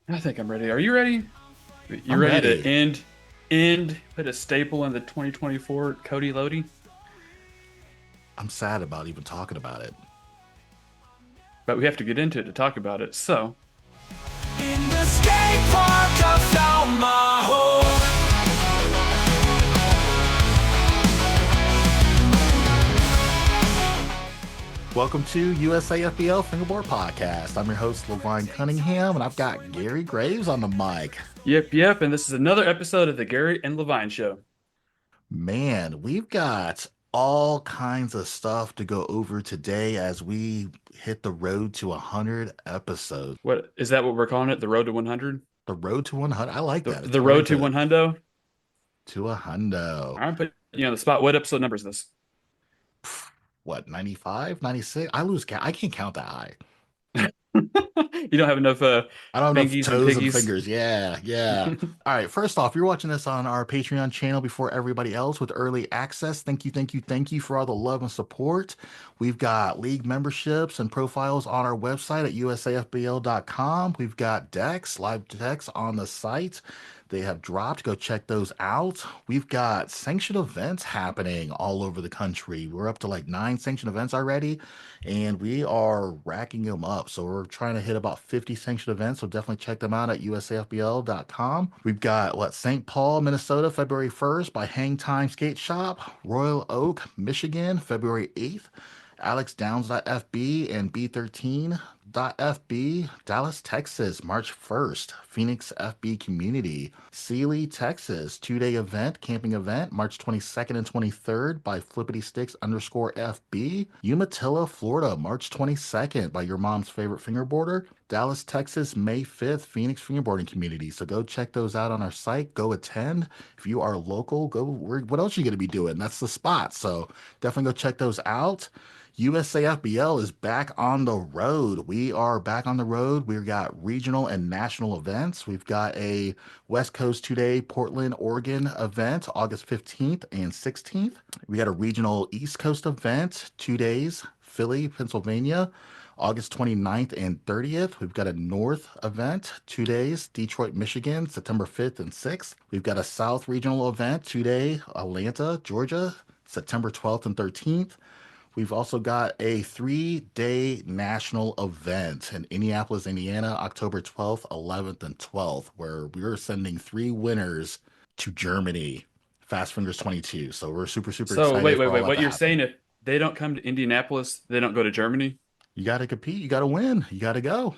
I think I'm ready. Are you ready? You I'm ready to ready. put a staple in the 2024 COTY LOTY? I'm sad about even talking about it. But we have to get into it to talk about it. So, In the skate park, I found my home. Welcome to USAFBL Fingerboard Podcast. I'm your host, Levine Cunningham, and I've got Gary Graves on the mic. yep. And this is another episode of the Gary and Levine Show. Man, we've got all kinds of stuff to go over today as we hit the road to 100 episodes. What is that? What we're calling it? The road to 100? The road to 100. I like The that. It's the very road to good. 100? To a hundo. I'm putting you on the spot. What episode number is this? What, 95, 96? I lose count. I can't count that high. You don't have enough I don't have enough fingies and toes and piggies. fingers. Yeah, yeah. All right. First off, you're watching this on our Patreon channel before everybody else with early access. Thank you for all the love and support. We've got league memberships and profiles on our website at usafbl.com. We've got decks, live decks on the site. They have dropped. Go check those out. We've got sanctioned events happening all over the country. We're up to like 9 sanctioned events already, and we are racking them up. So we're trying to hit about 50 sanctioned events. So definitely check them out at usafbl.com. We've got St. Paul, Minnesota, February 1st by Hang Time Skate Shop, Royal Oak, Michigan, February 8th. Alex Downs.fb and B13.fb, Dallas, Texas, March 1st. Phoenix FB Community, Sealy, Texas, 2-day event, camping event, March 22nd and 23rd by Flippity Sticks _FB. Umatilla, Florida, March 22nd by your mom's favorite fingerboarder. Dallas, Texas, May 5th, Phoenix Fingerboarding Community. So go check those out on our site. Go attend. If you are local, go. What else are you going to be doing? That's the spot. So definitely go check those out. USAFBL is back on the road. We are back on the road. We've got regional and national events. We've got a West Coast 2-day Portland, Oregon event, August 15th and 16th. We got a regional East Coast event, 2 days, Philly, Pennsylvania, August 29th and 30th. We've got a North event, 2 days, Detroit, Michigan, September 5th and 6th. We've got a South regional event, 2-day, Atlanta, Georgia, September 12th and 13th. We've also got a 3-day national event in Indianapolis, Indiana, October 12th, 11th, and 12th, where we're sending 3 winners to Germany. Fast Fingers 22. So we're super, super So wait, excited wait, for all wait. that What to you're happen. saying, if they don't come to Indianapolis, they don't go to Germany? You got to compete. You got to win. You got to go.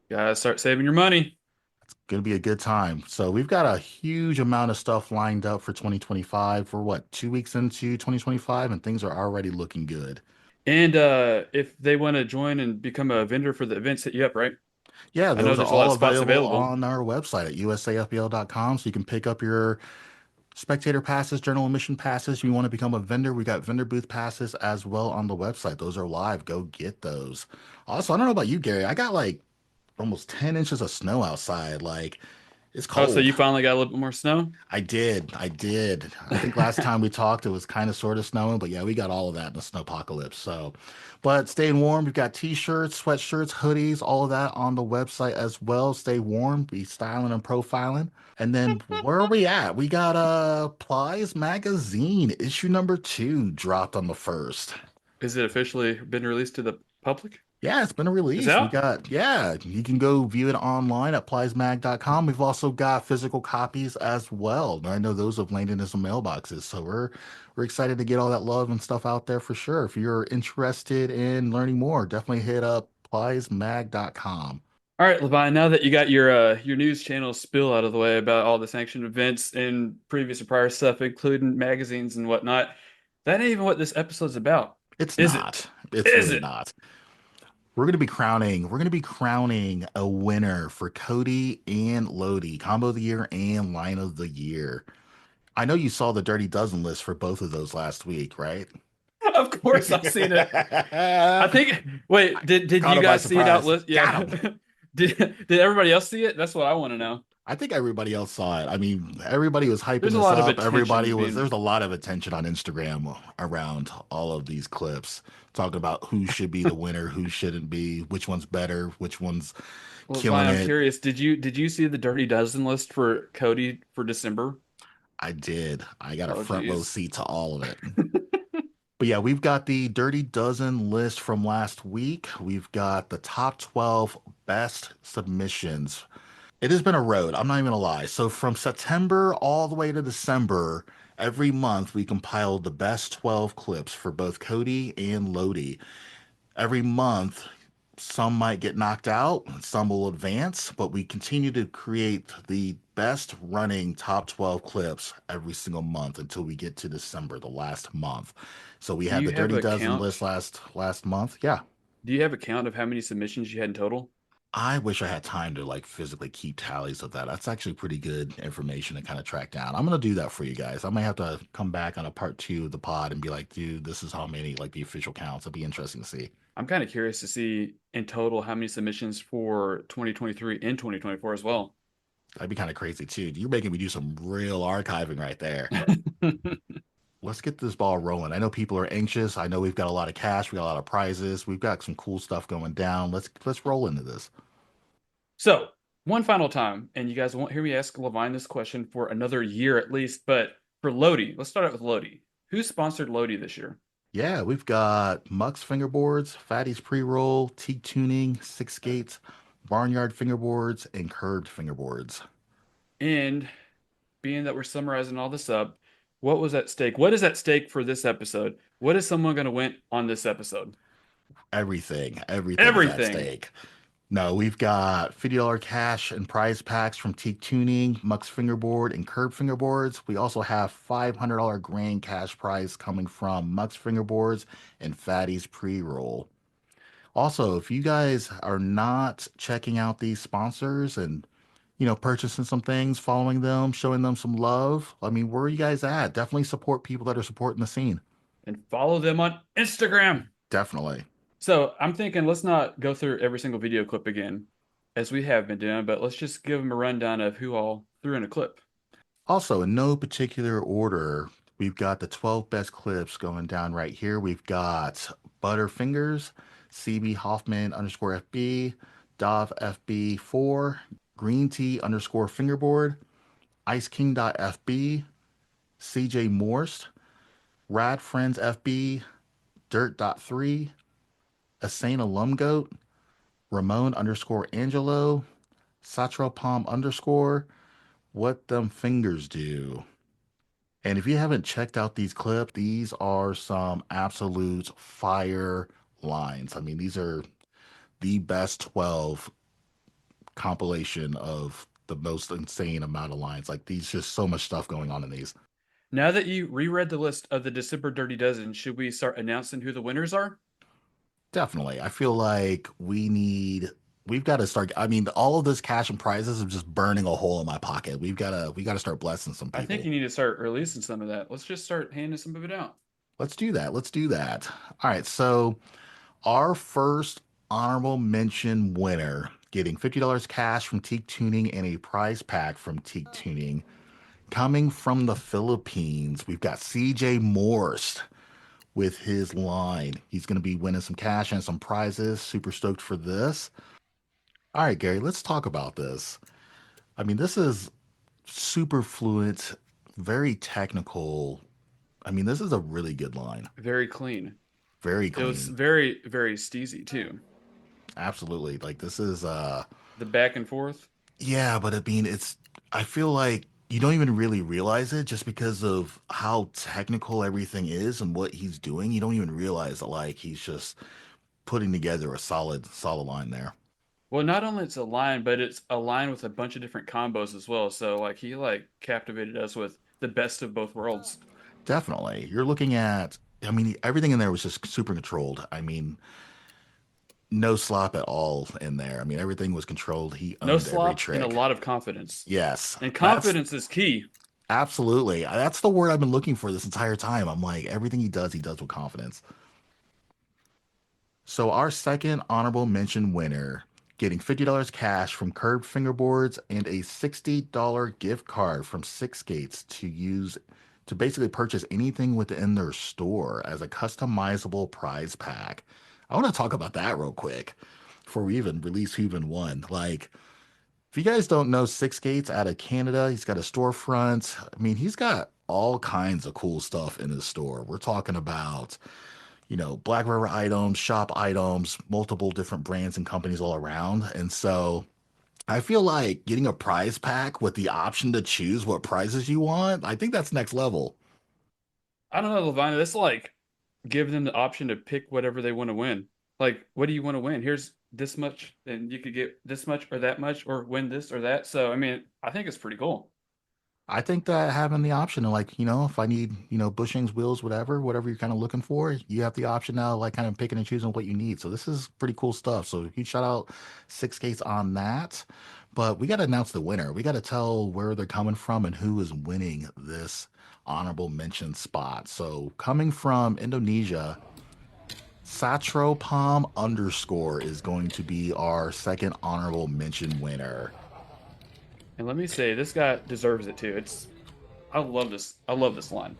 Gotta start saving your money. Going to be a good time. So we've got a huge amount of stuff lined up for 2025. We're what, 2 weeks into 2025, and things are already looking good. And if they want to join and become a vendor for the events, hit you up, right? Yeah, I know those are there's a lot all of spots available available. on our website at usafbl.com. So you can pick up your spectator passes, general admission passes. If you want to become a vendor, we got vendor booth passes as well on the website. Those are live. Go get those. Also, I don't know about you, Gary. I got like almost 10 inches of snow outside. Like, it's Oh, so cold. you finally got a little bit more snow? I did. I did. I think last time we talked, it was kind of sort of snowing, but yeah, we got all of that in the snowpocalypse. So, but staying warm, we've got t-shirts, sweatshirts, hoodies, all of that on the website as well. Stay warm, be styling and profiling. And then where are we at? We got Plies magazine issue number 2 dropped on the first. Is it officially been released to the public? Yeah, it's been It's released. We out? got, yeah, you can go view it online at pliesmag.com. We've also got physical copies as well. I know those have landed in some mailboxes. So we're excited to get all that love and stuff out there for sure. If you're interested in learning more, definitely hit up pliesmag.com. All right, Levi, now that you got your news channel spill out of the way about all the sanctioned events and previous and prior stuff, including magazines and whatnot, that ain't even what this episode's about. It's Is it? not. It's Is really it? not. We're gonna be crowning a winner for COTY and LOTY, combo of the year and line of the year. I know you saw the Dirty Dozen list for both of those last week, right? Of course I've seen it. I think wait, did Caught you him by guys see it out surprise. list? Got Yeah. him. Did everybody else see it? That's what I want to know. I think everybody else saw it. I mean, everybody was hyping There's a this lot of up. attention There's being a lot of attention on Instagram around all of these clips, talking about who should be the winner, who shouldn't be, which one's better, which one's Well, Vine, killing I'm it. curious. Did you see the Dirty Dozen list for COTY for December? I did. I got a Oh, front row geez. seat to all of it. But yeah, we've got the Dirty Dozen list from last week. We've got the top 12 best submissions. It has been a road, I'm not even gonna lie. So from September all the way to December, every month we compiled the best 12 clips for both Cody and Lodi. Every month, some might get knocked out, some will advance, but we continue to create the best running top 12 clips every single month until we get to December, the last month. So we Do had you the have Dirty a Dozen count? list last month. Yeah. Do you have a count of how many submissions you had in total? I wish I had time to like physically keep tallies of that. That's actually pretty good information to kind of track down. I'm gonna do that for you guys. I might have to come back on a part two of the pod and be like, dude, this is how many like the official counts. It'd be interesting to see. I'm kind of curious to see in total how many submissions for 2023 and 2024 as well. That'd be kind of crazy too. You're making me do some real archiving right there. Let's get this ball rolling. I know people are anxious. I know we've got a lot of cash. We got a lot of prizes. We've got some cool stuff going down. Let's roll into this. So, one final time, and you guys won't hear me ask Levine this question for another year at least, but for Lodi, let's start out with Lodi. Who sponsored Lodi this year? Yeah, we've got Muck's fingerboards, Fatty's pre-roll, teak tuning, six gates, barnyard fingerboards, and curved fingerboards. And being that we're summarizing all this up, what was at stake? What is at stake for this episode? What is someone going to win on this episode? Everything is at Everything. stake. No, we've got $50 cash and prize packs from Teak Tuning, Muck's Fingerboard, and Curb Fingerboards. We also have $500 grand cash prize coming from Muck's Fingerboards and Fatty's Pre-Roll. Also, if you guys are not checking out these sponsors and purchasing some things, following them, showing them some love, I mean, where are you guys at? Definitely support people that are supporting the scene. And follow them on Instagram. Definitely. So I'm thinking let's not go through every single video clip again, as we have been doing, but let's just give them a rundown of who all threw in a clip. Also, in no particular order, we've got the 12 best clips going down right here. We've got Butterfingers, CB Hoffman underscore FB, Dov FB4, Green Tea underscore fingerboard, Ice King FB, CJ Morse, Rad Friends FB, Dirt.3, Asana Lumgoat, Ramon underscore Angelo, Satro Palm underscore, What Them Fingers Do. And if you haven't checked out these clips, these are some absolute fire lines. I mean, these are the best 12 compilation of the most insane amount of lines. Like these, just so much stuff going on in these. Now that you reread the list of the December Dirty Dozen, should we start announcing who the winners are? Definitely. I feel like we've got to start. I mean, all of this cash and prizes is just burning a hole in my pocket. We got to start blessing some I think people. you need to start releasing some of that. Let's just start handing some of it out. Let's do that. Let's do that. All right. So our first honorable mention winner getting $50 cash from Teak Tuning and a prize pack from Teak Tuning. Coming from the Philippines, we've got CJ Morse with his line. He's going to be winning some cash and some prizes. Super stoked for this. All right, Gary, let's talk about this. I mean, this is super fluent, very technical. I mean, this is a really good line. Very clean. Very It was clean. very, very steezy too. Absolutely. Like this is The back and forth. yeah, but I mean, I feel like you don't even really realize it just because of how technical everything is and what he's doing. You don't even realize that, like, he's just putting together a solid line there. Well, not only it's a line, but it's a line with a bunch of different combos as well. So like he like captivated us with the best of both worlds. Definitely. You're looking at, I mean, everything in there was just super controlled. I mean, no slop at all in there. I mean, everything was controlled. He No owned every slop and a trick. lot of confidence. Yes, And that's confidence is key. absolutely, that's the word I've been looking for this entire time. I'm like, everything he does with confidence. So our second honorable mention winner getting $50 cash from Curved Fingerboards and a $60 gift card from Six Gates to use to basically purchase anything within their store as a customizable prize pack. I want to talk about that real quick. before we even release who even won. Like, if you guys don't know Six Gates out of Canada, he's got a storefront. I mean, he's got all kinds of cool stuff in his store. We're talking about, Black River items, shop items, multiple different brands and companies all around. And so I feel like getting a prize pack with the option to choose what prizes you want, I think that's next level. I don't know, Levina. That's like giving them the option to pick whatever they want to win. Like, what do you want to win? Here's this much, and you could get this much or that much, or win this or that. So, I mean, I think it's pretty cool. I think that having the option of like, if I need, bushings, wheels, whatever you're kind of looking for, you have the option now, like kind of picking and choosing what you need. So this is pretty cool stuff. So huge shout out Six Gates on that. But we got to announce the winner. We got to tell where they're coming from and who is winning this honorable mention spot. So coming from Indonesia, Satropom underscore is going to be our second honorable mention winner. And let me say, this guy deserves it too. I love this. I love this line.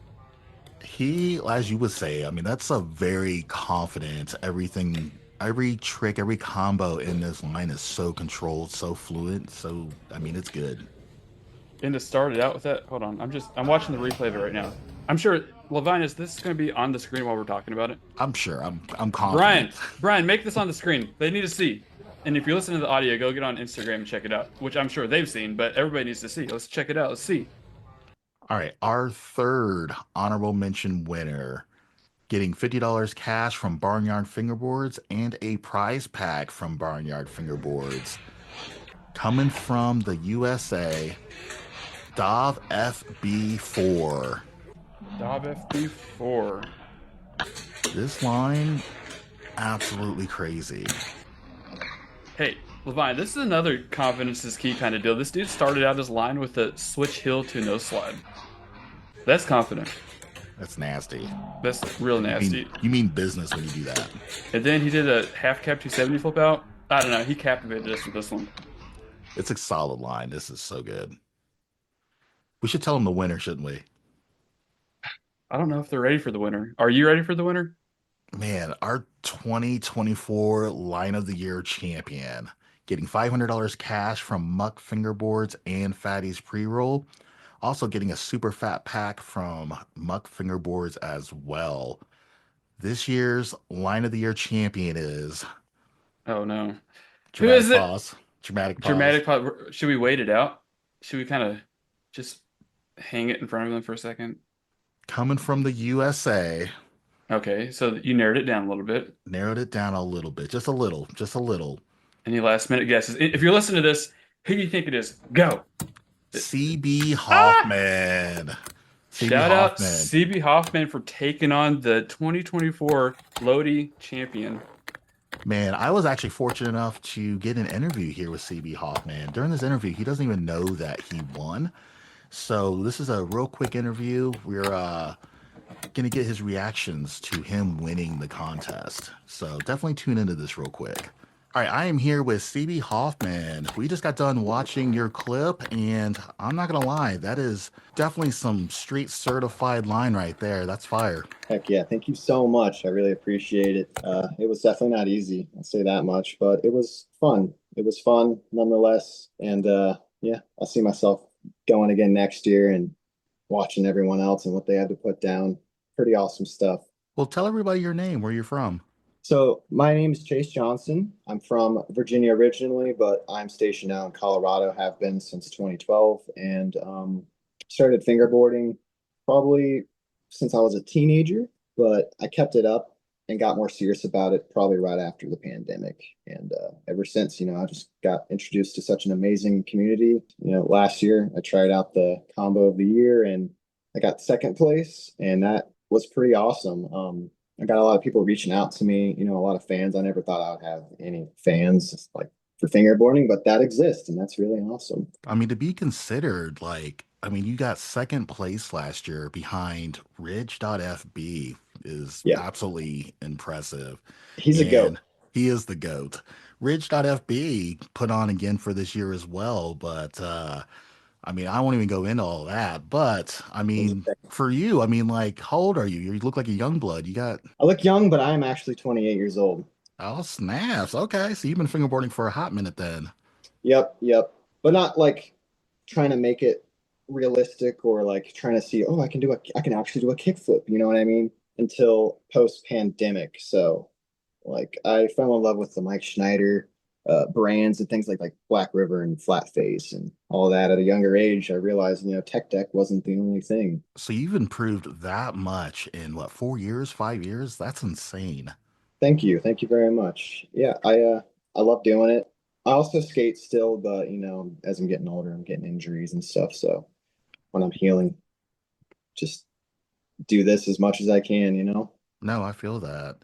He, as you would say, I mean, that's a very confident, every trick, every combo in this line is so controlled, so fluent. So, I mean, it's good. And to start it out with that, hold on. I'm watching the replay of it right now. I'm sure, Levinus, this is going to be on the screen while we're talking about it. I'm sure. I'm confident. Brian, make this on the screen. They need to see. And if you're listening to the audio, go get on Instagram and check it out, which I'm sure they've seen, but everybody needs to see. Let's check it out. Let's see. All right, our third honorable mention winner getting $50 cash from Barnyard Fingerboards and a prize pack from Barnyard Fingerboards. Coming from the USA, Dov FB4. Dob FB4. This line, absolutely crazy. Hey, Levine, this is another confidence is key kind of deal. This dude started out his line with a switch hill to no slide. That's confident. That's nasty. That's real nasty. You mean business when you do that. And then he did a half cap 270 flip out. I don't know. He captivated us with this one. It's a solid line. This is so good. We should tell him the winner, shouldn't we? I don't know if they're ready for the winner. Are you ready for the winner? Man, our 2024 Line of the Year champion getting $500 cash from Muck Fingerboards and Fatty's Pre-Roll. Also getting a super fat pack from Muck Fingerboards as well. This year's Line of the Year champion is Oh no. Who dramatic is it? pause. Dramatic pause. Dramatic pause. Should we wait it out? Should we kind of just hang it in front of them for a second? Coming from the USA, Okay, so you narrowed it down a little bit. narrowed it down a little bit, just a little, just a little. Any last minute guesses? If you're listening to this, who do you think it is? Go. CB Ah! Hoffman. CB Shout out Hoffman. CB Hoffman for taking on the 2024 LOTY champion. Man, I was actually fortunate enough to get an interview here with CB Hoffman. During this interview, he doesn't even know that he won. So this is a real quick interview. We're gonna get his reactions to him winning the contest. So definitely tune into this real quick. All right, I am here with CB Hoffman. We just got done watching your clip, and I'm not gonna lie, that is definitely some street certified line right there. That's fire. Heck yeah, thank you so much. I really appreciate it. It was definitely not easy, I'll say that much, but it was fun. It was fun nonetheless. And yeah, I'll see myself going again next year and watching everyone else and what they had to put down. Pretty awesome stuff. Well, tell everybody your name, where you're from. So my name is Chase Johnson. I'm from Virginia originally, but I'm stationed now in Colorado, have been since 2012, and started fingerboarding probably since I was a teenager, but I kept it up and got more serious about it probably right after the pandemic. And ever since, I just got introduced to such an amazing community. Last year I tried out the combo of the year and I got second place, and that was pretty awesome. I got a lot of people reaching out to me, a lot of fans. I never thought I would have any fans like for fingerboarding, but that exists, and that's really awesome. I mean, to be considered, like, I mean, you got second place last year behind Ridge.fb is Yeah, absolutely impressive. he's a goat. And he is the GOAT. Ridge.fb put on again for this year as well, but I mean, I won't even go into all that. But I mean, for you, I mean, like, how old are you? You look like a young blood. You got I look young, but I'm actually 28 years old. Oh, snaps. Okay, so you've been fingerboarding for a hot minute then. Yep, yep. But not like trying to make it realistic or like trying to see, oh, I can actually do a kickflip, you know what I mean? Until post-pandemic. So like I fell in love with the Mike Schneider brands and things like Black River and Flat Face and all that at a younger age. I realized, tech deck wasn't the only thing. So you've improved that much in what, 4 years, 5 years? That's insane. Thank you. Thank you very much. Yeah, I love doing it. I also skate still, but as I'm getting older, I'm getting injuries and stuff. So when I'm healing, just do this as much as I can. No, I feel that.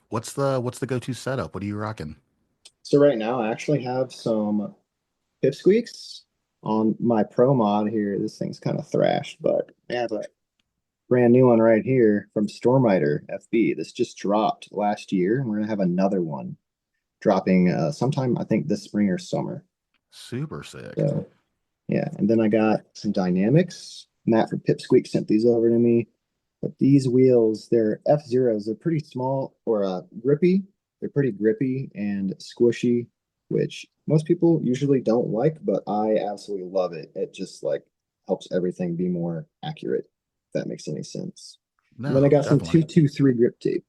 What's the go-to setup? What are you rocking? So right now I actually have some pipsqueaks on my pro mod here. This thing's kind of thrashed, but I have a brand new one right here from Stormrider FB. This just dropped last year, and we're gonna have another one dropping sometime I think this spring or summer. Super sick. So yeah, and then I got some dynamics. Matt from Pipsqueak sent these over to me. But these wheels, they're F-Zeros. They're pretty small or grippy. They're pretty grippy and squishy, which most people usually don't like, but I absolutely love it. It just like helps everything be more accurate, if that makes any sense. And then I No, got some definitely. 223 grip tape.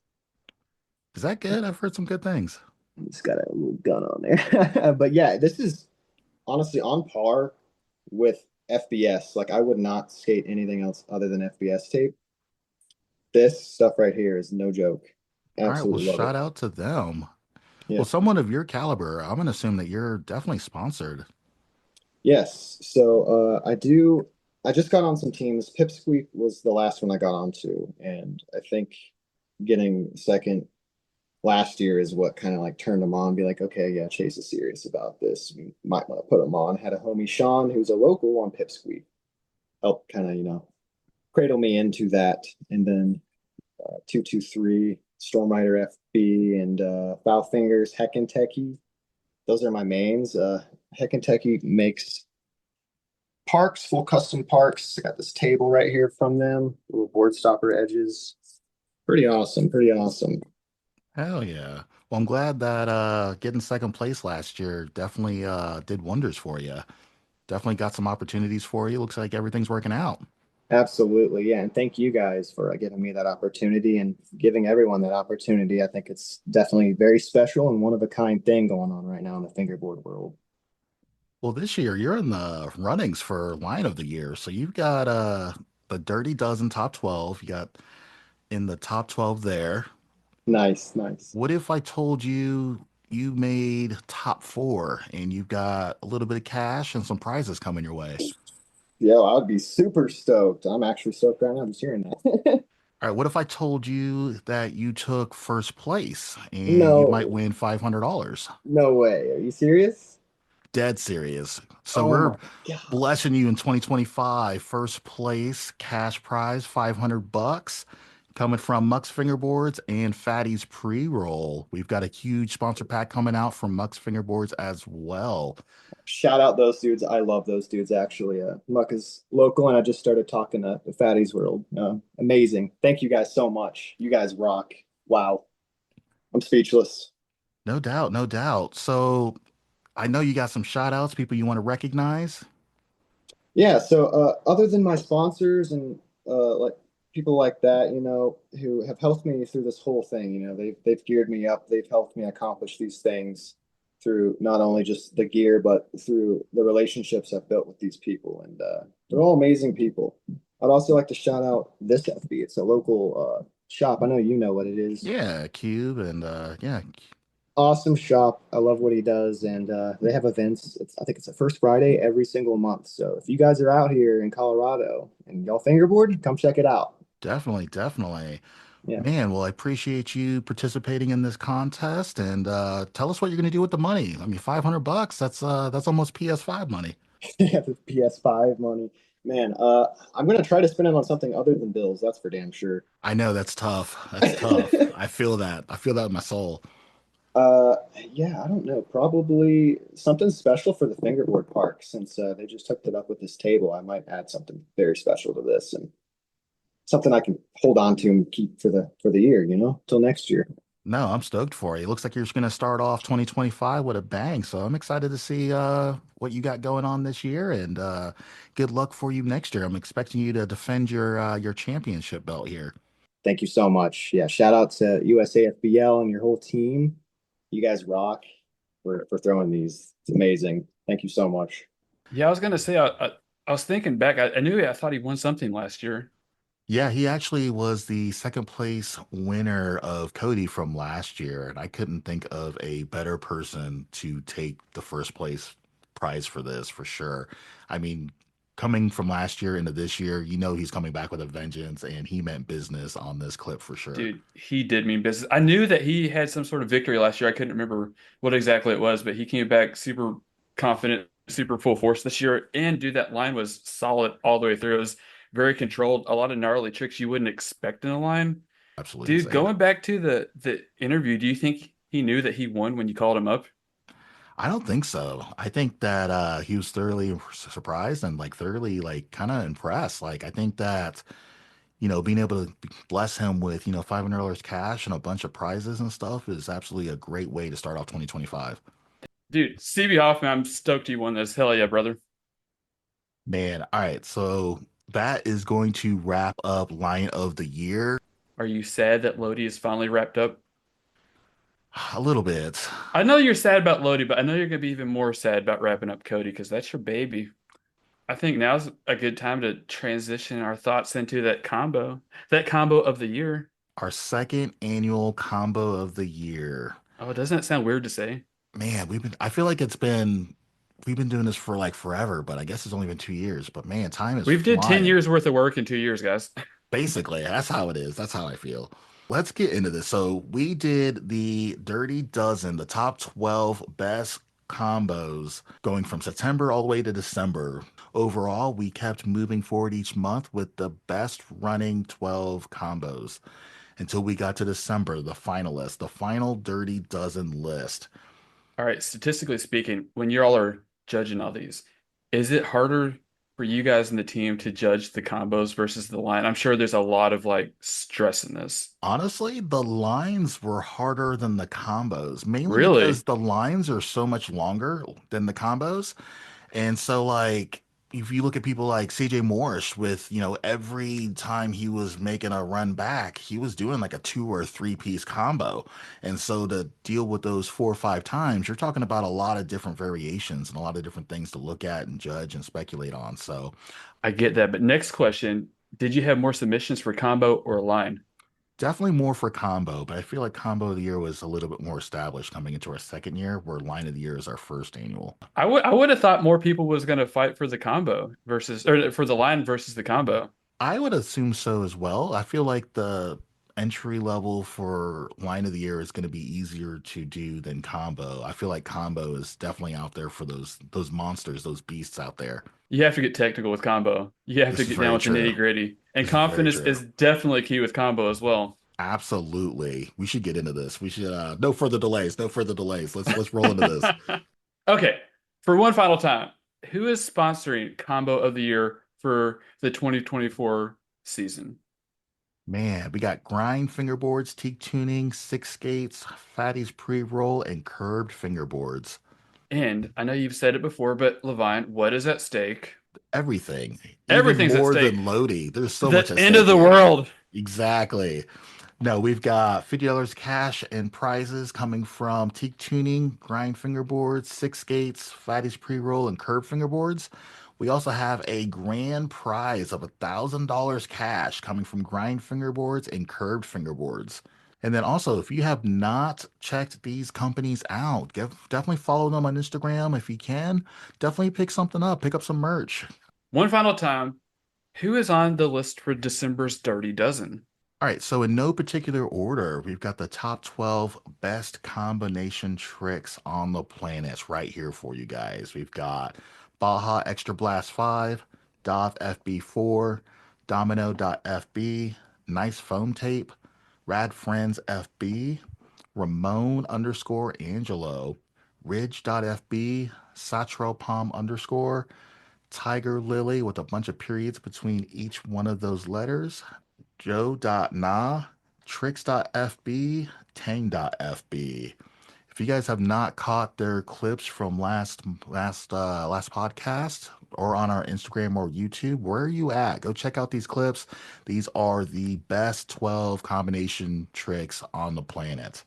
Is that good? I've heard some good things. It's got a little gun on there. But yeah, this is honestly on par with FBS. Like I would not skate anything else other than FBS tape. This stuff right here is no joke. All right, well, Absolutely love shout it. out to them. Well, Yeah. someone of your caliber, I'm gonna assume that you're definitely sponsored. Yes. So I do. I just got on some teams. Pipsqueak was the last one I got onto, and I think getting second last year is what kind of like turned them on. Be like, okay, yeah, Chase is serious about this. We might want to put him on. Had a homie Sean, who's a local on Pipsqueak, help kind of cradle me into that, and then 223 Stormrider FB and Foul Fingers Heck and Techie. Those are my mains. Heck and Techie makes parks, full custom parks. I got this table right here from them, little board stopper edges. Pretty awesome. Pretty awesome. Hell yeah. Well, I'm glad that getting second place last year definitely did wonders for you. Definitely got some opportunities for you. Looks like everything's working out. Absolutely. Yeah. And thank you guys for giving me that opportunity and giving everyone that opportunity. I think it's definitely very special and one of a kind thing going on right now in the fingerboard world. Well, this year you're in the runnings for line of the year. So you've got the Dirty Dozen top 12. You got in the top 12 there. Nice. Nice. What if I told you you made top four and you've got a little bit of cash and some prizes coming your way? Yeah, I would be super stoked. I'm actually stoked right now just hearing that. All right, what if I told you that you took first place and you might No, win $500? no way. Are you serious? Dead serious. So Oh we're my God. blessing you in 2025. First place, cash prize, 500 bucks coming from Mux Fingerboards and Fatty's Pre-Roll. We've got a huge sponsor pack coming out from Mux Fingerboards as well. Shout out those dudes. I love those dudes actually. Muck is local and I just started talking to the Fatties World. Amazing. Thank you guys so much. You guys rock. Wow. I'm speechless. No doubt, no doubt. So I know you got some shout outs, people you want to recognize. Yeah, so other than my sponsors and like people like that, who have helped me through this whole thing, they've geared me up, they've helped me accomplish these things through not only just the gear, but through the relationships I've built with these people, and they're all amazing people. I'd also like to shout out this FB. It's a local shop. I know you know what it is. Yeah, Cube and yeah, Awesome shop. I love what he does, and they have events. I think it's the first Friday every single month. So if you guys are out here in Colorado and y'all fingerboard, come check it out. definitely, definitely. Yeah, Man, well, I appreciate you participating in this contest and tell us what you're gonna do with the money. I mean, 500 bucks, that's almost PS5 money. yeah, the PS5 money, man. I'm gonna try to spend it on something other than bills. That's for damn sure. I know that's tough. That's tough. I feel that. I feel that in my soul. Uh, yeah, I don't know. Probably something special for the fingerboard park since they just hooked it up with this table. I might add something very special to this and something I can hold on to and keep for the year, till next year. No, I'm stoked for you. It looks like you're just going to start off 2025 with a bang. So I'm excited to see what you got going on this year, and good luck for you next year. I'm expecting you to defend your championship belt here. Thank you so much. Yeah, shout out to USAFBL and your whole team. You guys rock for throwing these. It's amazing. Thank you so much. Yeah, I was gonna say I was thinking back. I knew I thought he won something last year. Yeah, he actually was the second place winner of COTY from last year, and I couldn't think of a better person to take the first place prize for this for sure. I mean, coming from last year into this year, you know he's coming back with a vengeance, and he meant business on this clip for sure. Dude, he did mean business. I knew that he had some sort of victory last year. I couldn't remember what exactly it was, but he came back super confident, super full force this year. And dude, that line was solid all the way through. It was very controlled. A lot of gnarly tricks you wouldn't expect in a line. Absolutely Dude, insane. going back to the interview, do you think he knew that he won when you called him up? I don't think so. I think that he was thoroughly surprised and like thoroughly like kind of impressed. Like I think that being able to bless him with, $500 cash and a bunch of prizes and stuff is absolutely a great way to start off 2025. Dude, CB Hoffman, I'm stoked you won this. Hell yeah, brother. Man, all right. So that is going to wrap up line of the year Are you sad that Lodi is finally wrapped up? a little bit. I know you're sad about Lodi, but I know you're gonna be even more sad about wrapping up COTY because that's your baby. I think now's a good time to transition our thoughts into that combo of the year. Our second annual combo of the year. Oh, doesn't it sound weird to say? Man, I feel like we've been doing this for like forever, but I guess it's only been 2 years. But man, time is We've did 10 flying. years worth of work in 2 years, guys. Basically, that's how it is. That's how I feel. Let's get into this. So, we did the Dirty Dozen, the top 12 best combos going from September all the way to December. Overall, we kept moving forward each month with the best running 12 combos until we got to December, the finalists, the final Dirty Dozen list. All right, statistically speaking, when you all are judging all these, is it harder for you guys in the team to judge the combos versus the line? I'm sure there's a lot of like stress in this. Honestly, the lines were harder than the combos, mainly because Really? the lines are so much longer than the combos. And so, like, if you look at people like CJ Morris, with, every time he was making a run back, he was doing like a 2 or 3 piece combo. And so, to deal with those 4 or 5 times, you're talking about a lot of different variations and a lot of different things to look at and judge and speculate on. So, I get that. But next question, did you have more submissions for combo or line? definitely more for combo, but I feel like combo of the year was a little bit more established coming into our second year, where line of the year is our first annual. I would have thought more people was going to fight for the combo versus or for the line versus the combo. I would assume so as well. I feel like the entry level for line of the year is going to be easier to do than combo. I feel like combo is definitely out there for those monsters, those beasts out there. You have to get technical with combo. You have to This is get down very with the true. nitty gritty. And This is very confidence true. is definitely key with combo as well. Absolutely. We should get into this. We should no further delays, no further delays. Let's roll into this. Okay, for one final time, who is sponsoring combo of the year for the 2024 season? Man, we got grind fingerboards, teak tuning, six skates, fatties pre-roll, and curved fingerboards. And I know you've said it before, but Levine, what is at stake? Everything. Even Everything's at more stake. than Lodi. There's so much The at end of stake the here. world. Exactly. No, we've got $50 cash and prizes coming from teak tuning, grind fingerboards, six skates, fatties pre-roll, and curved fingerboards. We also have a grand prize of $1,000 cash coming from grind fingerboards and curved fingerboards. And then also, if you have not checked these companies out, definitely follow them on Instagram if you can. Definitely pick something up, pick up some merch. One final time, who is on the list for December's Dirty Dozen? All right, so in no particular order, we've got the top 12 best combination tricks on the planet right here for you guys. We've got Baja Extra Blast 5, Dov FB4, Domino.FB, Nice Foam Tape, Rad Friends FB, Ramon underscore Angelo, Ridge.FB, Satchel Palm underscore, Tiger Lily with a bunch of periods between each one of those letters, Joe.na, Tricks.fb, Tang.fb. If you guys have not caught their clips from last podcast or on our Instagram or YouTube, where are you at? Go check out these clips. These are the best 12 combination tricks on the planet.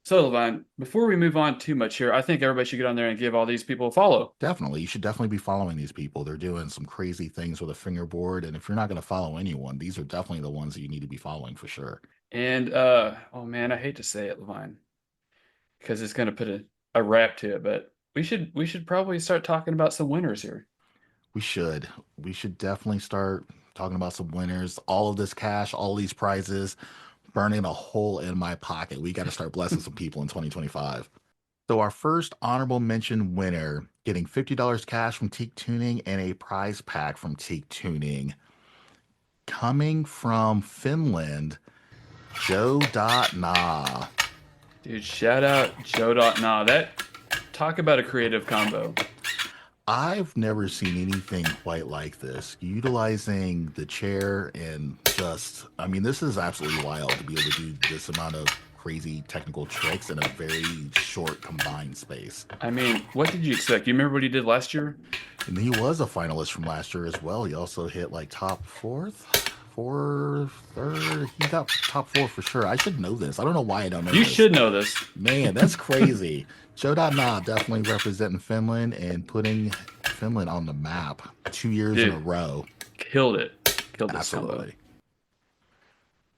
So, Levine, before we move on too much here, I think everybody should get on there and give all these people a follow. Definitely, you should definitely be following these people. They're doing some crazy things with a fingerboard, and if you're not going to follow anyone, these are definitely the ones that you need to be following for sure. And oh man, I hate to say it, Levine, because it's gonna put a wrap to it, but we should probably start talking about some winners here. We should. We should definitely start talking about some winners. All of this cash, all these prizes, burning a hole in my pocket. We got to start blessing some people in 2025. So our first honorable mention winner getting $50 cash from Teak Tuning and a prize pack from Teak Tuning. Coming from Finland, Joe.na. Dude, shout out Joe.na. That talk about a creative combo. I've never seen anything quite like this. Utilizing the chair and just, I mean, this is absolutely wild to be able to do this amount of crazy technical tricks in a very short combined space. I mean, what did you expect? You remember what he did last year? And he was a finalist from last year as well. He also hit like top fourth, third. He got top four for sure. I should know this. I don't know why I don't know You this. should know this. Man, that's crazy. Joe.na definitely representing Finland and putting Finland on the map 2 years in a Dude, row. killed it. Killed this combo. Absolutely.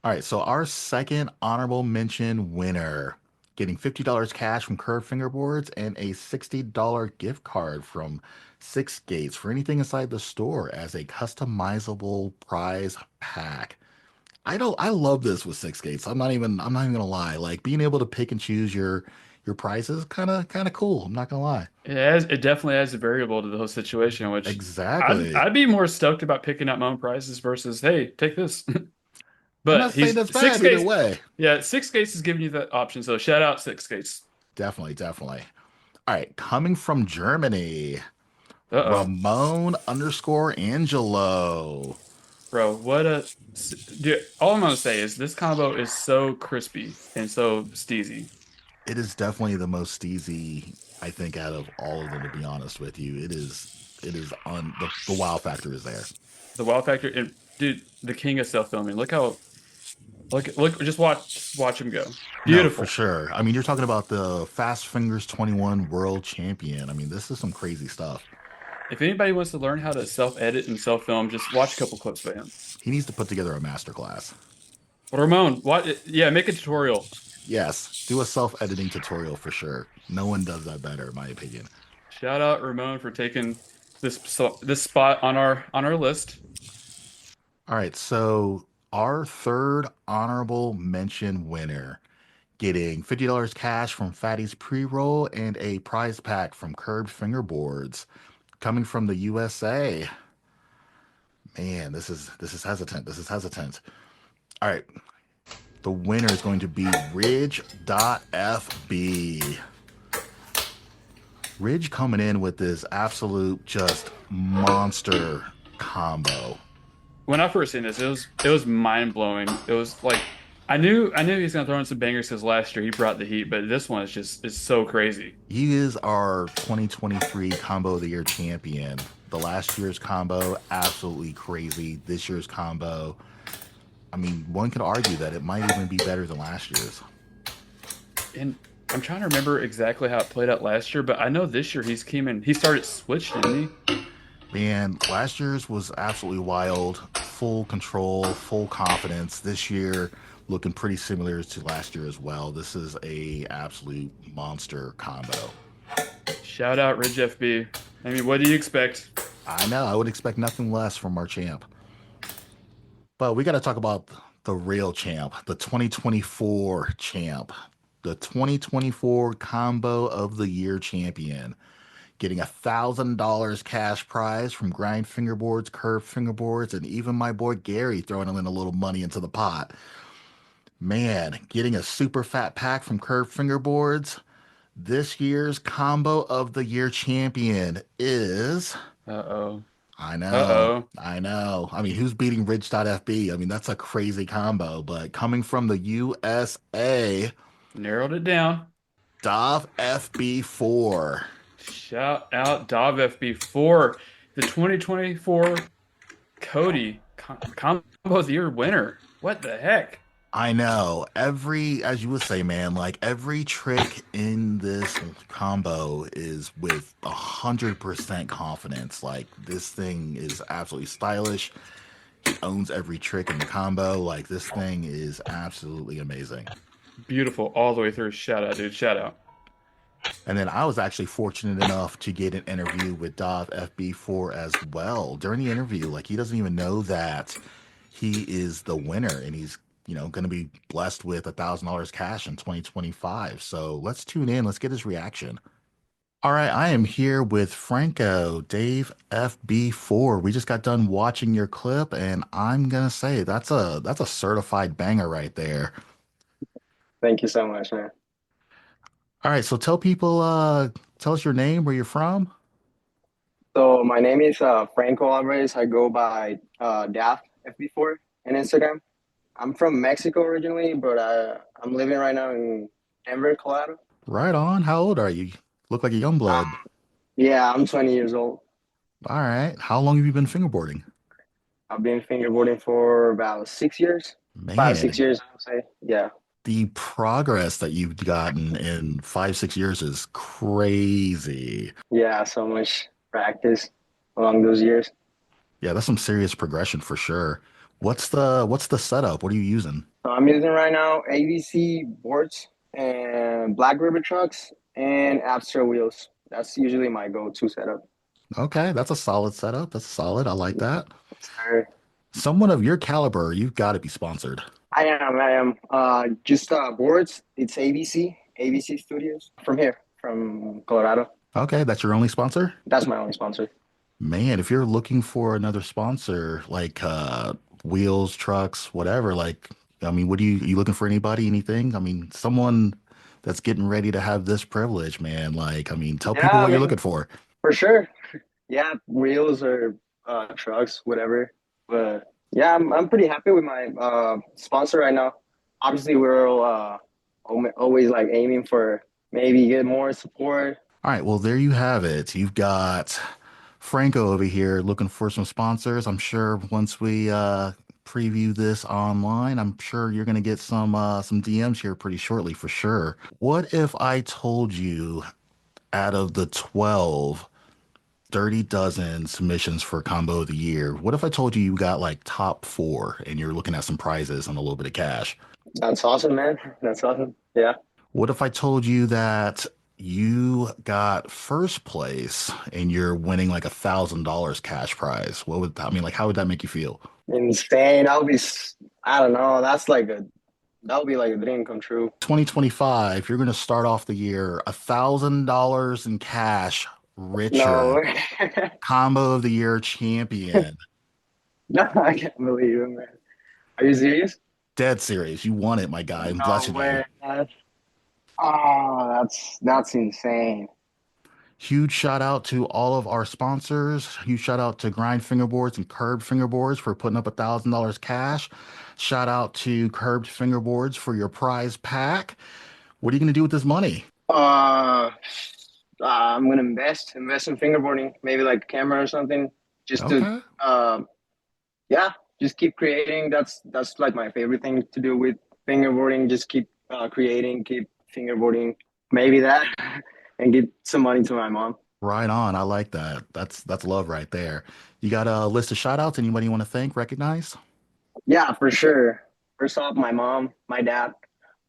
All right, so our second honorable mention winner getting $50 cash from Curve Fingerboards and a $60 gift card from Six Gates for anything inside the store as a customizable prize pack. I love this with Six Gates. I'm not even gonna lie. Like being able to pick and choose your prizes kind of cool. I'm not gonna lie. It definitely adds a variable to the whole situation, which Exactly. I'd be more stoked about picking up my own prizes versus, hey, take this. I'm But not saying he's that's Six bad either Gates. way. Yeah, Six Gates is giving you that option. So shout out Six Gates. Definitely, definitely. All right, coming from Germany, Uh-oh. Ramon underscore Angelo. Bro, dude, all I'm gonna say is this combo is so crispy and so steezy. It is definitely the most steezy, I think, out of all of them, to be honest with you. It is on the wow factor is there. The wow factor and dude, the king of self-filming. Look, just watch him go. No, for Beautiful. sure. I mean, you're talking about the Fast Fingers 21 world champion. I mean, this is some crazy stuff. If anybody wants to learn how to self-edit and self-film, just watch a couple clips by him. He needs to put together a masterclass. Ramon, what? Yeah, make a tutorial. Yes, do a self-editing tutorial for sure. No one does that better, in my opinion. Shout out Ramon for taking this spot on our list. All right, so our third honorable mention winner getting $50 cash from Fatty's Pre-Roll and a prize pack from Curved Fingerboards coming from the USA. Man, this is hesitant. This is hesitant. All right, the winner is going to be Ridge.fb. Ridge coming in with this absolute just monster combo. When I first seen this, it was mind blowing. It was like I knew he was gonna throw in some bangers because last year he brought the heat, but this one is so crazy. He is our 2023 Combo of the Year champion. The last year's combo, absolutely crazy. This year's combo, I mean, one could argue that it might even be better than last year's. And I'm trying to remember exactly how it played out last year, but I know this year he started switch, didn't he? Man, last year's was absolutely wild. Full control, full confidence. This year, looking pretty similar to last year as well. This is a absolute monster combo. Shout out Ridge FB. I mean, what do you expect? I know, I would expect nothing less from our champ. But we got to talk about the real champ, the 2024 champ, the 2024 Combo of the Year champion, getting $1,000 cash prize from Grind Fingerboards, Curve Fingerboards, and even my boy Gary throwing in a little money into the pot. Man, getting a super fat pack from Curve Fingerboards. This year's Combo of the Year champion is Uh-oh. I know. Uh-oh. I know. I mean, who's beating Rich.FB? I mean, that's a crazy combo, but coming from the USA, Narrowed it down. Dov FB4. Shout out Dov FB4, the 2024 COTY Combo of the Year winner. What the heck? I know. As you would say, man, like every trick in this combo is with 100% confidence. Like this thing is absolutely stylish. He owns every trick in the combo. Like this thing is absolutely amazing. Beautiful all the way through. Shout out, dude. Shout out. And then I was actually fortunate enough to get an interview with Dov FB4 as well. During the interview, like he doesn't even know that he is the winner and he's, going to be blessed with $1,000 cash in 2025. So let's tune in. Let's get his reaction. All right, I am here with Franco, Dave FB4. We just got done watching your clip, and I'm gonna say that's a certified banger right there. Thank you so much, man. All right, so tell people, tell us your name, where you're from. So my name is Franco Alvarez. I go by DAF FB4 on Instagram. I'm from Mexico originally, but I'm living right now in Denver, Colorado. Right on. How old are you? Look like a young blood. Yeah, I'm 20 years old. All right. How long have you been fingerboarding? I've been fingerboarding for about 6 years, 5, 6 Man, years, I would say. Yeah, the progress that you've gotten in 5, 6 years is crazy. yeah, so much practice along those years. Yeah, that's some serious progression for sure. What's the setup? What are you using? So I'm using right now ABC boards and Black River trucks and Abstra wheels. That's usually my go-to setup. Okay, that's a solid setup. That's solid. I like that. Sir. Someone of your caliber, you've got to be sponsored. I am. Just boards. It's ABC Studios from here, from Colorado. Okay, that's your only sponsor? That's my only sponsor. Man, if you're looking for another sponsor, like wheels, trucks, whatever, like I mean, what you looking for anybody, anything? I mean, someone that's getting ready to have this privilege, man. Like, I mean, tell Yeah, people I what you're mean, looking for. for sure. Yeah, wheels or trucks, whatever. But yeah, I'm pretty happy with my sponsor right now. Obviously, we're all, always like aiming for maybe get more support. All right, well, there you have it. You've got Franco over here looking for some sponsors. I'm sure once we preview this online, I'm sure you're gonna get some DMs here pretty shortly for sure. What if I told you out of the 12 Dirty Dozen submissions for combo of the year, what if I told you you got like top four and you're looking at some prizes and a little bit of cash? That's awesome, man. That's awesome. Yeah. What if I told you that you got first place and you're winning like $1,000 cash prize? What would I mean? Like, how would that make you feel? Insane. I don't know. That would be like a dream come true. 2025, you're going to start off the year $1,000 in cash, richer, No, combo of the year champion. no, I can't believe it, man. Are you serious? Dead serious. You won it, my guy. I'm No blessing you. way. Oh, that's insane. Huge shout out to all of our sponsors. Huge shout out to Grind Fingerboards and Curved Fingerboards for putting up $1,000 cash. Shout out to Curved Fingerboards for your prize pack. What are you going to do with this money? Uh, I'm gonna invest in fingerboarding, maybe like a camera or something, just to Okay. yeah, just keep creating. That's like my favorite thing to do with fingerboarding. Just keep creating, keep fingerboarding, maybe that, and give some money to my mom. Right on. I like that. That's love right there. You got a list of shout outs? Anybody you want to thank, recognize? Yeah, for sure. First off, my mom, my dad,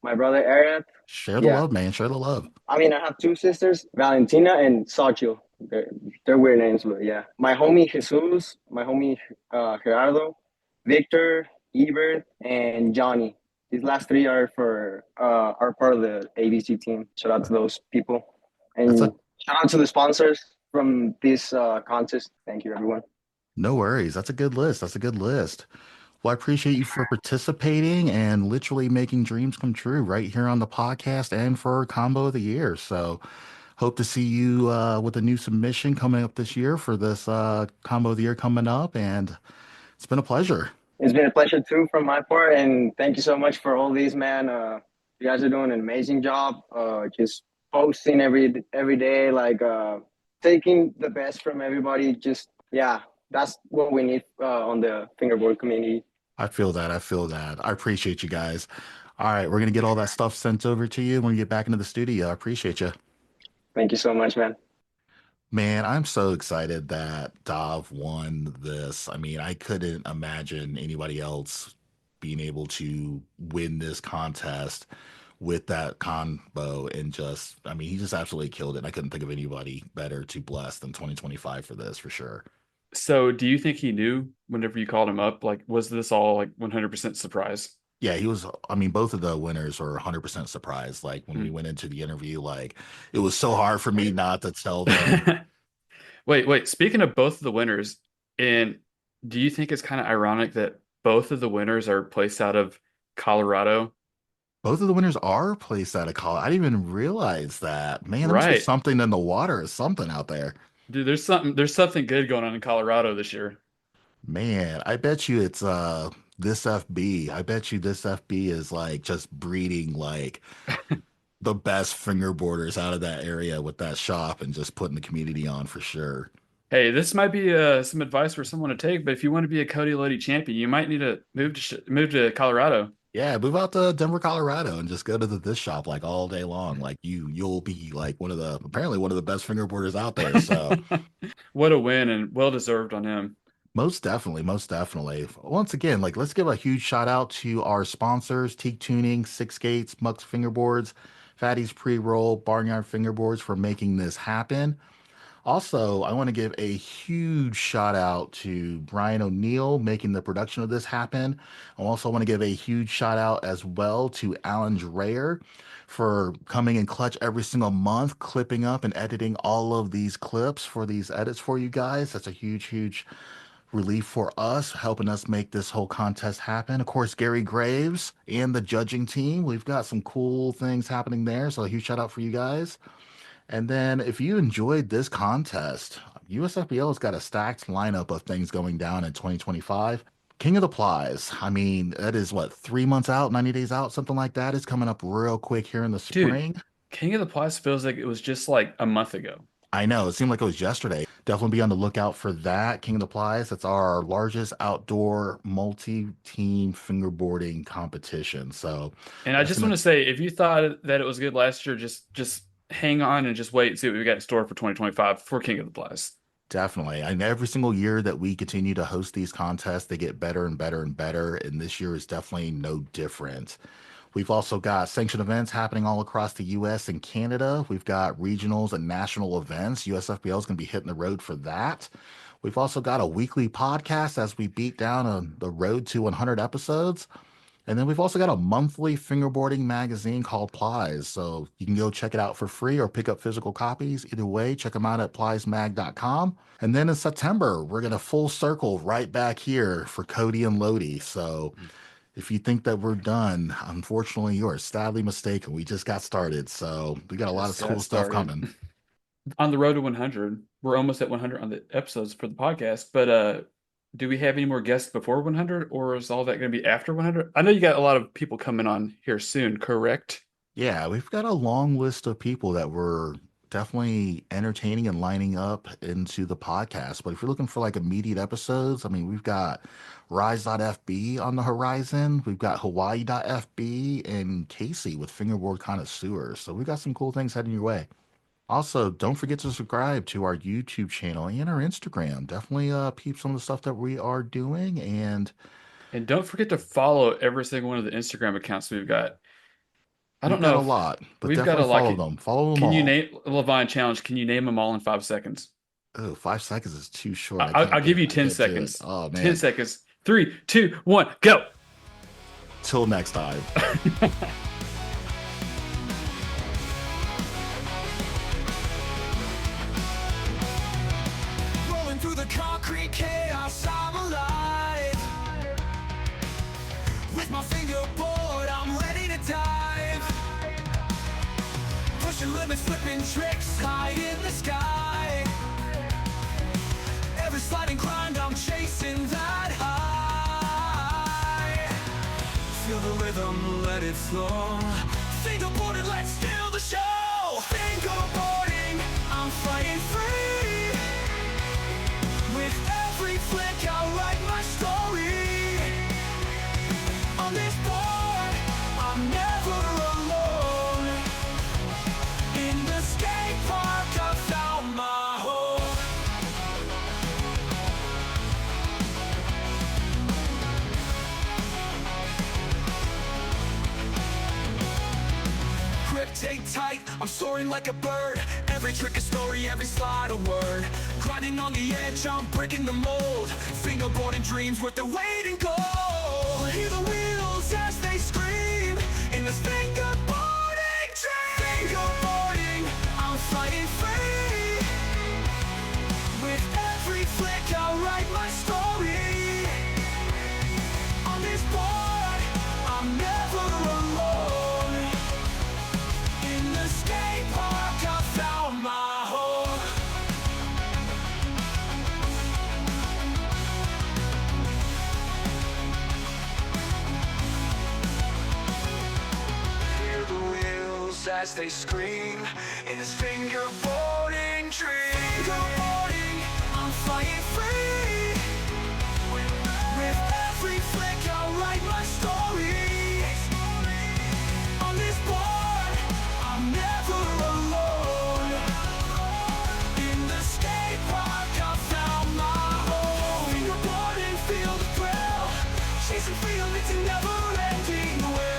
my brother Ariel. Share the Yeah, love, man. Share the love. I mean, I have two sisters, Valentina and Sachio. They're weird names, but yeah. My homie Jesus, my homie Gerardo, Victor, Ebert, and Johnny. These last three are part of the ABC team. Shout out to those people, That's and a shout out to the sponsors from this contest. Thank you, everyone. no worries. That's a good list. That's a good list. Well, I appreciate you for participating and literally making dreams come true right here on the podcast and for Combo of the Year. So Hope to see you with a new submission coming up this year for this combo of the year coming up. And it's been a pleasure. It's been a pleasure too from my part, and thank you so much for all these, man. You guys are doing an amazing job. Just posting every day, like taking the best from everybody. Just yeah, that's what we need on the fingerboard community. I feel that. I feel that. I appreciate you guys. All right, we're gonna get all that stuff sent over to you when we get back into the studio. I appreciate you. Thank you so much, man. Man, I'm so excited that Dov won this. I mean, I couldn't imagine anybody else being able to win this contest with that combo and just, I mean, he just absolutely killed it. I couldn't think of anybody better to bless than 2025 for this for sure. So, do you think he knew whenever you called him up? Like, was this all like 100% surprise? Yeah, he was, I mean, both of the winners were 100% surprised. Like when we Hmm. went into the interview, like it was so hard for me not to tell them. Wait. Speaking of both of the winners, and do you think it's kind of ironic that both of the winners are placed out of Colorado? Both of the winners are placed out of college. I didn't even realize that. Man, there must be Right. something in the water or something out there. Dude, there's something good going on in Colorado this year. Man, I bet you it's this FB. I bet you this FB is like just breeding like the best fingerboarders out of that area with that shop and just putting the community on for sure. Hey, this might be some advice for someone to take, but if you want to be a COTY LOTY champion, you might need to move to Colorado. Yeah, move out to Denver, Colorado, and just go to this shop like all day long. Like you'll be like apparently one of the best fingerboarders out there. So What a win and well deserved on him. most definitely, most definitely. Once again, like let's give a huge shout out to our sponsors, Teak Tuning, Six Gates, Mux Fingerboards, Fatty's Pre-Roll, Barnyard Fingerboards for making this happen. Also, I want to give a huge shout out to Brian O'Neill making the production of this happen. I also want to give a huge shout out as well to Alan Dreyer for coming in clutch every single month, clipping up and editing all of these clips for these edits for you guys. That's a huge, huge relief for us, helping us make this whole contest happen. Of course, Gary Graves and the judging team. We've got some cool things happening there. So a huge shout out for you guys. And then if you enjoyed this contest, USFBL has got a stacked lineup of things going down in 2025. King of the Plies. I mean, that is what, 3 months out, 90 days out, something like that is coming up real quick here in the Dude, spring. King of the Plus feels like it was just like a month ago. I know, it seemed like it was yesterday. Definitely be on the lookout for that. King of the Plies. That's our largest outdoor multi-team fingerboarding competition. So And I that's just want gonna to say, if you thought that it was good last year, just hang on and just wait and see what we got in store for 2025 for King of the Plus. definitely. And every single year that we continue to host these contests, they get better and better and better. And this year is definitely no different. We've also got sanctioned events happening all across the US and Canada. We've got regionals and national events. USFBL is going to be hitting the road for that. We've also got a weekly podcast as we beat down on the road to 100 episodes. And then we've also got a monthly fingerboarding magazine called Plies. So you can go check it out for free or pick up physical copies. Either way, check them out at pliesmag.com. And then in September, we're going to full circle right back here for COTY and LOTY. So if you think that we're done, unfortunately, you are sadly mistaken. We just got started. So we got a lot of Just cool got stuff started. coming. On the road to 100. We're almost at 100 on the episodes for the podcast, but do we have any more guests before 100 or is all that going to be after 100? I know you got a lot of people coming on here soon, correct? Yeah, we've got a long list of people that we're definitely entertaining and lining up into the podcast. But if you're looking for like immediate episodes, I mean, we've got Rise.fb on the horizon. We've got Hawaii.fb and Casey with Fingerboard Connoisseurs. So we've got some cool things heading your way. Also, don't forget to subscribe to our YouTube channel and our Instagram. Definitely peep some of the stuff that we are doing. And And don't forget to follow every single one of the Instagram accounts we've got. I we've don't got know a if lot, but we've got definitely a lot. follow them. Follow them Can you all. name Levine Challenge? Can you name them all in 5 seconds? Oh, 5 seconds is too short. I'll give you I 10 can't do it. seconds. Oh 10 man. seconds. 3, 2, 1, go. Till next time. Rolling through the concrete chaos, I'm alive. With my fingerboard, I'm ready to dive. Pushing limits, flipping doing tricks high in the sky. Every sliding grind, I'm chasing that high. Feel the rhythm, let it flow. Fingerboarding, let's steal the show. Fingerboarding, I'm flying free. With every flick, I'll write my story. On this board, I'm never alone. In the skate park, I found my home. Grip take tight, I'm soaring like a bird. Every trick a story, every slide a word. Grinding on the edge, I'm breaking the mold. Fingerboarding dreams worth their weight in gold. Hear the wheels as they scream in this fingerboarding dream. Fingerboarding, I'm flying free. With every flick, I'll write my story. On this board, I'm never alone. In the skate park, I found my home. Hear the wheels as they scream in this fingerboarding dream. Fingerboarding, I'm flying free. With every flick, I'll write my story. On this board, I'm never alone. In the skate park, I found my home. Fingerboarding, feel the thrill. Chasing freedom, it's a never-ending will.